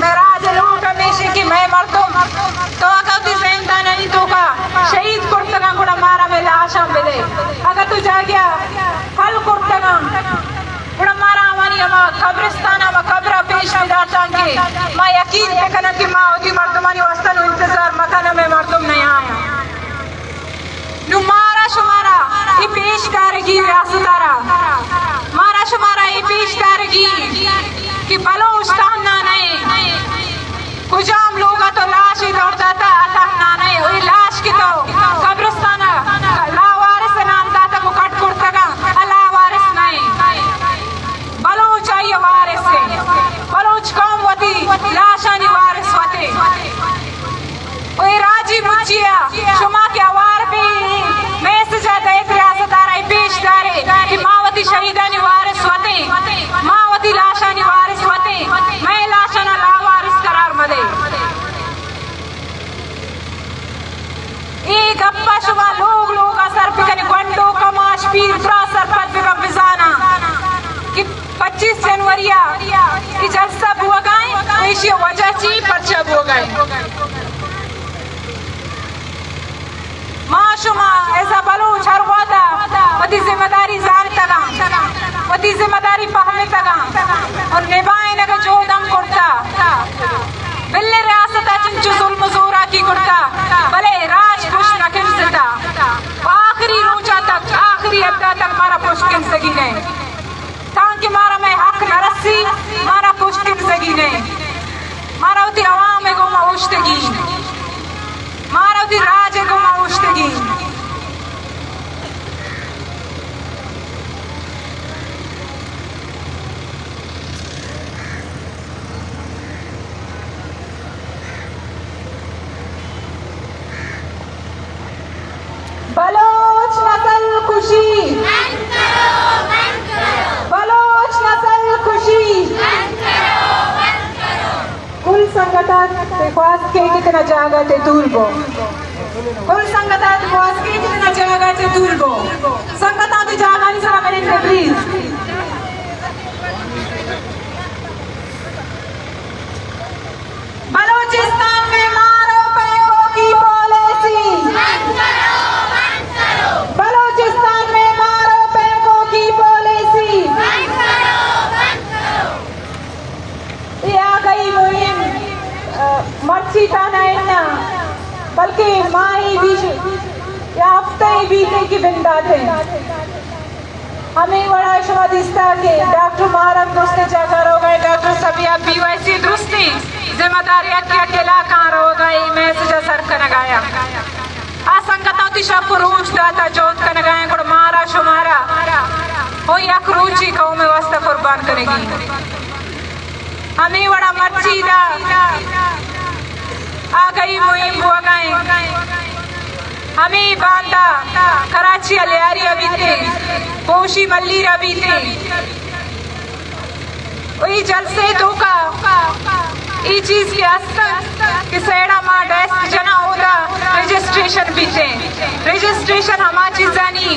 मैं राज लूट हमेशा की मैं मरतुम तो अगर जिंदा नहीं तो का शहीद कुर्तगा गुड़ा मारा में लाशा मिले अगर तू जा गया हल कुर्तगा गुड़ा मारा हमारी अमा कब्रिस्तान अमा कब्र पेश विदातान के मैं यकीन है कना कि माँ होती मर्दमानी वस्तन इंतजार मकान में मर्दम नहीं आया नुमारा शुमारा ये पेश करेगी रियासतारा मारा शुमारा ये पेश करेगी कि बलोचिस्तान ना नहीं कुजाम लोग तो लाश ही दौड़ता था आता ना नहीं वही लाश की तो कब्रिस्तान लावारिस नाम दाता मुकट कुर्तगा लावारिस नहीं बलोच आई वारिस से बलोच कौम वती लाशानी वारिस वते वही राजी मुझिया शुमा के आवार भी मैसेज आता एक रियासतारा पेश करे कि मावती शहीदानी वारिस वते मावती लाशानी वारिस वते मैं लाशाना लावारिस करार मदे एक अप्पा शुमा लोग असर पिकनी गंडो कमाश पीर ब्रा सरपत बिगम बिजाना कि 25 जनवरी की जलसा बुआ गए इसी वजह ची पर्चा बुआ गए माशुमा ऐसा बलूच हर वादा वती जिम्मेदारी जान तगा वती जिम्मेदारी पहले तगा और निभाए नगा जो दम करता बिल्ले रियासत चिंचु जुल्म जोरा की करता भले राज पुश न किंसता आखिरी रोचा तक आखिरी अब्दा तक मारा पुश किंसगी ने ताकि मारा मैं हक न रस्सी मारा पुश किंसगी ने मारा उती आवाम को माउश्तगी मारा उती राज को माउश्तगी बलोच नस्ल खुशी बलोच नस्ल खुशी कुल संगठन विकास के कितना जागा थे दूर बो कुल संगठन विकास के कितना जागा थे दूर बो संगठन की जागा नहीं सरा मेरे प्लीज बलोचिस्तान में मारो पैगों की पॉलिसी बलोचिस्तान में मारो पैगों की पॉलिसी ये आ गई मुहिम मर्ची थाना इन्ना बल्कि माही भी या हफ्ते ही बीते की बिंदा थे हमें बड़ा शुमादिस्ता के डॉक्टर महाराज दोस्ते जाकर हो गए डॉक्टर सबिया बीवाईसी दुरुस्ती जिम्मेदारी अकेला कहाँ हो गई मैं सजा सर का नगाया असंगतों की शब रूच दाता जोत का नगाया गुड़ मारा शुमारा हो या क्रूची कौ में वास्ता कुर्बान करेगी हमें बड़ा मर्ची दा आ गई मुहिम हो गए हमें बांधा कराची अलियारी अभी थे पोशी मल्ली अभी थे वही जलसे धोखा ये चीज के अस्तर कि सेड़ा माँ डेस्क जना होगा रजिस्ट्रेशन भी थे रजिस्ट्रेशन हमारी जानी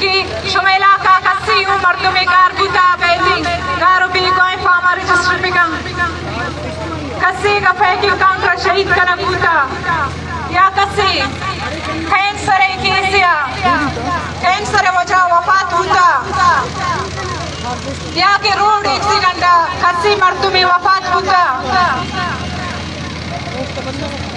कि शुमेला का कस्सी उम्र तुम्हें कार बुता बैठी कारो भी कोई फार्मा रजिस्टर बिकम कस्सी का पैकिंग काउंटर शहीद का नबूता या कस्सी कैंसर है केसिया कैंसर वजह वफात होता या के रोड एक्सीडेंट कस्सी मर्दों में वफात होता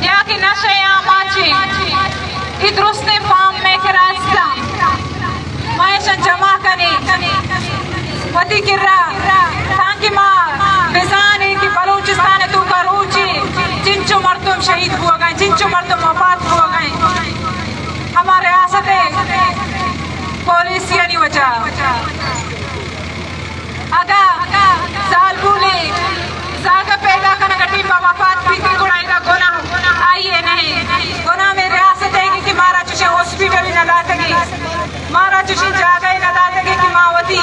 या के नशे या माची इधरुस्ते फार्म में के रास्ता मायशन जमा कने वती किर्रा ताकि माँ बेजाने की बलूचिस्तान तो करूची जिंचो मर्दों शहीद हुआ गए जिंचो मर्दों वफात हुआ गए हमारे रियासत पुलिस यानी वजह अगा साल भूले जागा पैदा करने का टीम वफात भी थी गुनाह का गुनाह आइए नहीं गुनाह में रियासत है कि मारा चुशे हॉस्पिटल न दातगी मारा चुशे जागा न दातगी कि मावती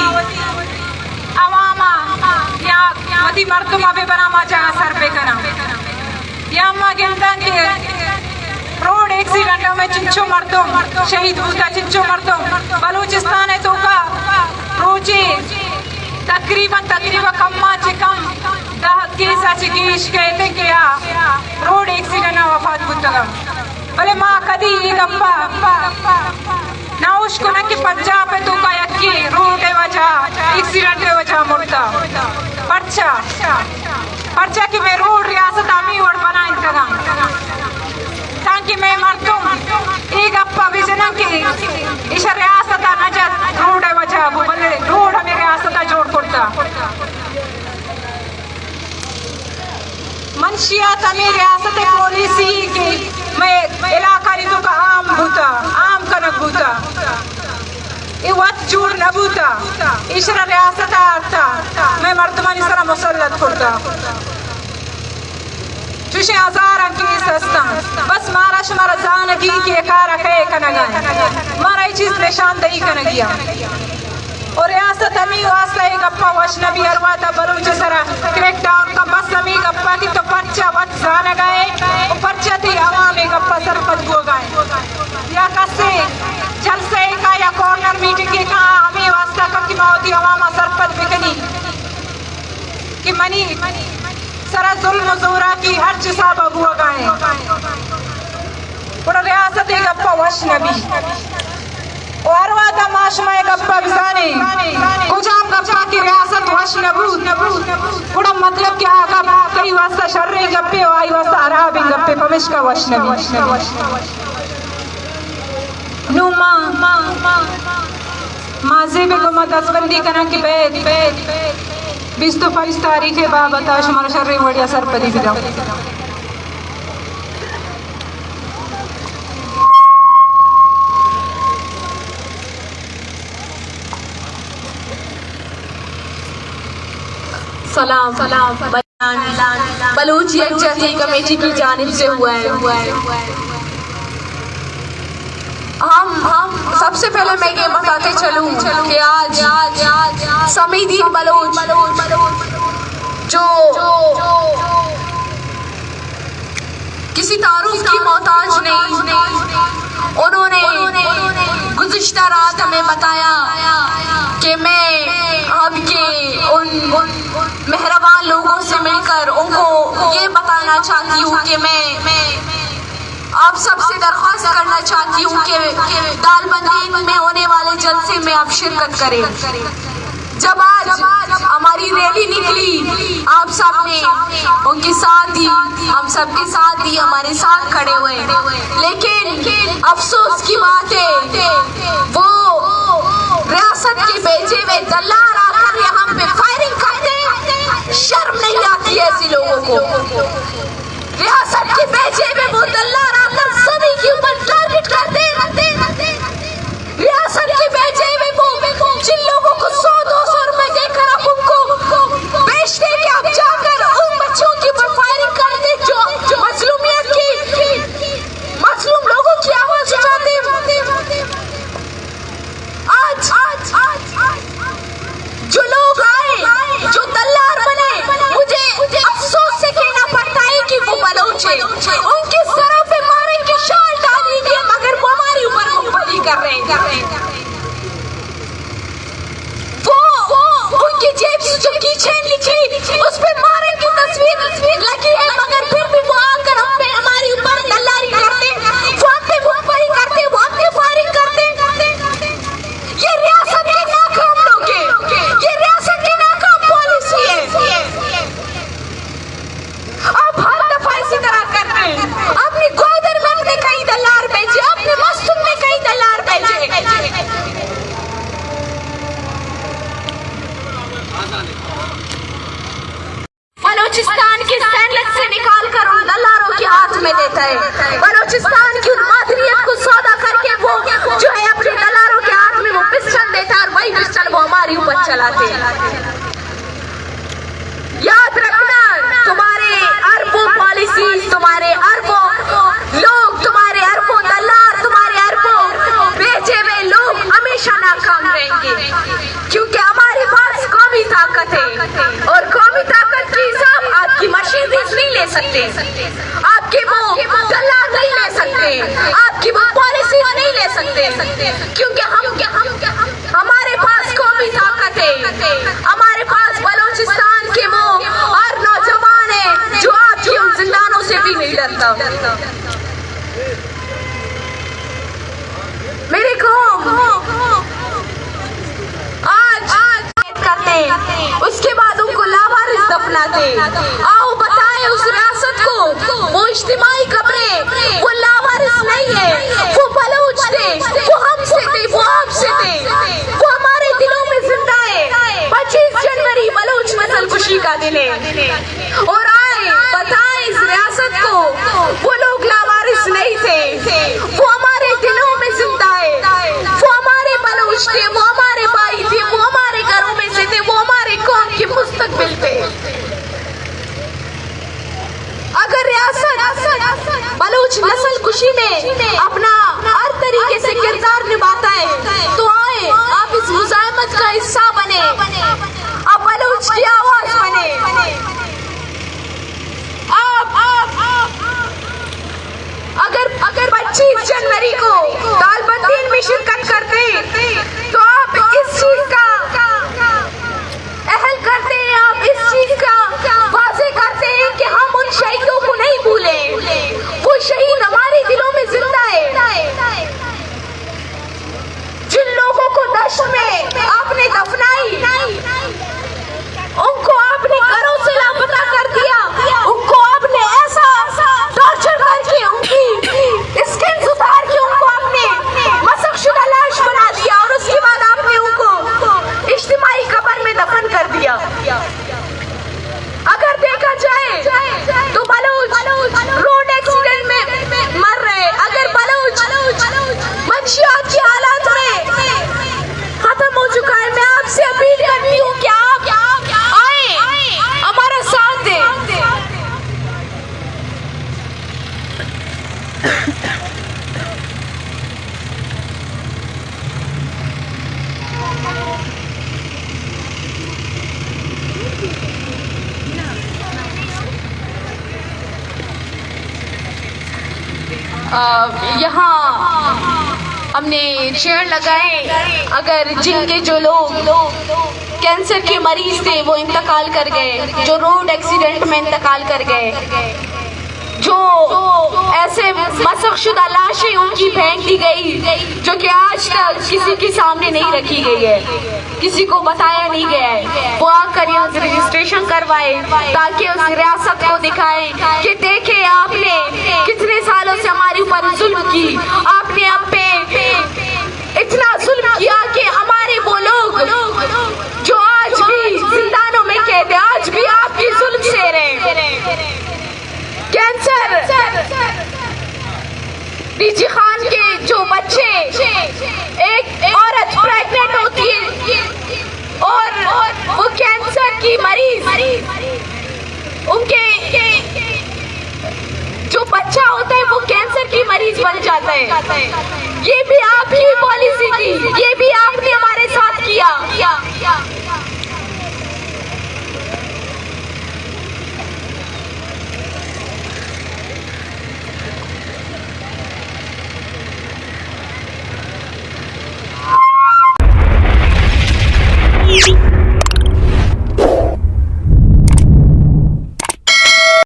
अवामा या वती मर्दुम अबे बना मजा सर पे करा या अम्मा गिनता के रोड एक्सीडेंट में चिंचो मर्दुम शहीद हुआ चिंचो मर्दुम बलूचिस्तान है तो का रोजे तकरीबन कम्मा चे कम 10 केस पेश कहते क्या रोड एक्सीडेंट वफात बुद्धगा भले माँ कदी गप्पा ना उसको ना कि पंजाब पे तो का यक्की रोड वजह एक्सीडेंट वजह मुर्दा पर्चा कि मैं रोड रियासत आमी और बना इंतगा ताकि मैं मरतूम एक गप्पा भी जना कि इस रियासत नजर रोड वजह वो भले रोड हमें रियासत जोड़ पड़ता मंशियात हमें रियासत पॉलिसी के मैं इलाका रिदो का आम कनक भूता ये वत जोड़ न भूता इशरा रियासत आता मैं मर्दमानी सरा मुसल्लत पड़ता चुशे हज़ार केस हस्ता बस मारा शमारा जानगी के कारा कहे कनगा मारा ये चीज निशानदही कनगिया और रियासत हमी वास्ता एक गप्पा वशनबी अरवाता बलूच सरा क्रैकडाउन का बस हमी गप्पा की तो पर्चा वत जाने गए और पर्चा थी आवाम एक गप्पा सरपत गो गए या कसे जलसे का या कॉर्नर मीटिंग के का हमी वास्ता का की मौती आवाम सरपत बिकनी कि मनी सरा जुल्म जोरा की हर चिसा बबुआ गए और रियासत एक गप्पा वशनबी और वादा माशमा गप्पा बिजाने कुजाम गप्पा की रियासत वश नबूत बड़ा मतलब क्या गप्पा कई वास्ता शर्रे गप्पे और आई वास्ता अराब गप्पे पविश का वश नबी नुमा माजे पे गुमा दसबंदी करना की बैद 20 तारीख के बाद बता शुमारा शर्रे वड़िया सरपदी बिदा सलाम बलूच यकजहती कमेटी की जानिब से हुआ है। हम सबसे पहले मैं ये बताते चलूं कि आज समीदीन बलूच जो किसी तारुफ की मोहताज नहीं, उन्होंने गुज़िश्ता रात हमें बताया कि मैं आपके उन मेहरबान लोगों से मिलकर उनको ये बताना चाहती हूँ कि मैं आप सबसे दरख्वास्त करना चाहती हूँ कि दालबंदी में होने वाले जलसे में आप शिरकत करें। जब आज हमारी रैली निकली आप सबने उनके साथ दी, हम सबके साथ दी, हमारे साथ खड़े हुए, लेकिन अफसोस की बात है वो रियासत के भेजे हुए दल्लार आकर यहाँ पे फायरिंग करते हैं। शर्म नहीं आती ऐसे लोगों को? रियासत के भेजे हुए वो दल्लार आकर सभी के ऊपर टारगेट करते हैं। रियासत के भेजे हुए वो जिन लोगों को 100-200 रुपए देकर आप उनको बेचते कि आप जाकर उन बच्चों के ऊपर फायरिंग करते जो मजलूमियत की मजलूम लोगों की आवाज उठाते हैं। आज जो लोग आए, जो दल्लार बने, मुझे अफसोस से कहना पड़ता है कि वो बलूच हैं। उनके सरों पे मारे की शाल डालेंगे मगर वो हमारे ऊपर मुखबरी कर रहे हैं। वो उनकी जेब से जो कीचेन लिखी उस पे मारे की तस्वीर लगी है, मगर फिर भी वो आकर हम पे हमारे ऊपर दल्लारी करते, वो हम पे मुखबरी करते, वो हम पे फायरिंग करते। ये रियासत के नाकाम लोग हैं, ये रियासत की नाकाम पॉलिसी है। आप हर दफा इसी तरह करते हैं। आपने ग्वादर में अपने कई दल्लार भेजे, आपने मस्तूम में कई दल्लार भेजे। बलूचिस्तान की सैनिक से निकाल कर उन दल्लारों के हाथ में देता है। बलूचिस्तान की उन मादरियत को सौदा करके वो जो है अपने दल्लारों के हाथ में वो पिस्टल देता है और वही पिस्टल वो हमारे ऊपर चलाते हैं। याद रखना, तुम्हारे अरबों पॉलिसी, तुम्हारे अरबों लोग, तुम्हारे अरबों दल्लार, तुम्हारे अरबों बेचे हुए लोग हमेशा नाकाम रहेंगे, क्योंकि हमारे पास कौमी ताकत है और कौमी ताकत की हिसाब आपकी मशीनरीज नहीं ले सकते, आपके वो दल्लार नहीं ले सकते, आपकी वो पॉलिसी नहीं ले सकते, क्योंकि हमारे पास कौमी ताकत है, हमारे पास बलूचिस्तान के वो और नौजवान है डरता। मेरे कौम आज करते, उसके बाद उनको लावारिस दफनाते। आओ बताएं उस रियासत को, वो इज्तिमाई कब्रें वो लावारिस नहीं है, वो बलूच थे, वो हमसे थे, वो आपसे थे, वो हमारे दिलों में जिंदा है। 25 जनवरी बलूच नस्ल खुशी का दिन है और आए बताएं इस रियासत को, वो लोग लावारिस नहीं थे, वो हमारे दिलों में जिंदा है, वो हमारे बलूच थे, वो हमारे भाई थे, वो हमारे घरों में से थे, वो हमारे कौम के मुस्तकबिल थे। अगर रियासत बलूच नस्ल खुशी में अपना हर तरीके से किरदार निभाता है तो आए आप इस मुजाहिमत का हिस्सा बने, आप बलूच की आवाज बने। अगर 25 जनवरी को तालबंदीन में शिरकत करते तो आप इस चीज का अहल करते हैं, आप इस चीज का वाज़े करते हैं कि हम उन शहीदों को नहीं भूले, वो शहीद हमारे दिलों में जिंदा है। जिन लोगों को दश्त में आपने दफनाई, उनको आपने घरों से लापता कर दिया, उनको आपने ऐसा टॉर्चर करके उनकी स्किन उतार के उनको आपने मसखशुदा लाश बना दिया और उसके बाद आपने उनको इज्तिमाई कब्र में दफन कर दिया। अगर देखा जाए तो बलूच रोड एक्सीडेंट में मर रहे, अगर बलूच मंशियात की हालात में खत्म हो चुका है, मैं आपसे अपील करती हूँ कि आप आए हमारा साथ दें। यहाँ हमने चेयर लगाए, अगर जिनके जो लोग कैंसर के मरीज थे वो इंतकाल कर गए, जो रोड एक्सीडेंट में इंतकाल कर गए, जो ऐसे मसखशुदा लाशें उनकी फेंक दी गई जो कि आज तक किसी के सामने नहीं रखी गई है, किसी को बताया नहीं गया है, वो आकर यहाँ से रजिस्ट्रेशन करवाए ताकि उस रियासत को दिखाएं कि देखे आपने कितने सालों से हमारे ऊपर जुल्म की, आपने हम पे इतना जुल्म किया कि हमारे वो लोग जो आज भी जिंदानों में कैद, आज भी आपकी जुल्म से रहे। कैंसर डीजी खान के जो बच्चे, एक औरत प्रेग्नेंट होती है और वो कैंसर की मरीज, उनके जो बच्चा होता है वो कैंसर की मरीज बन जाता है।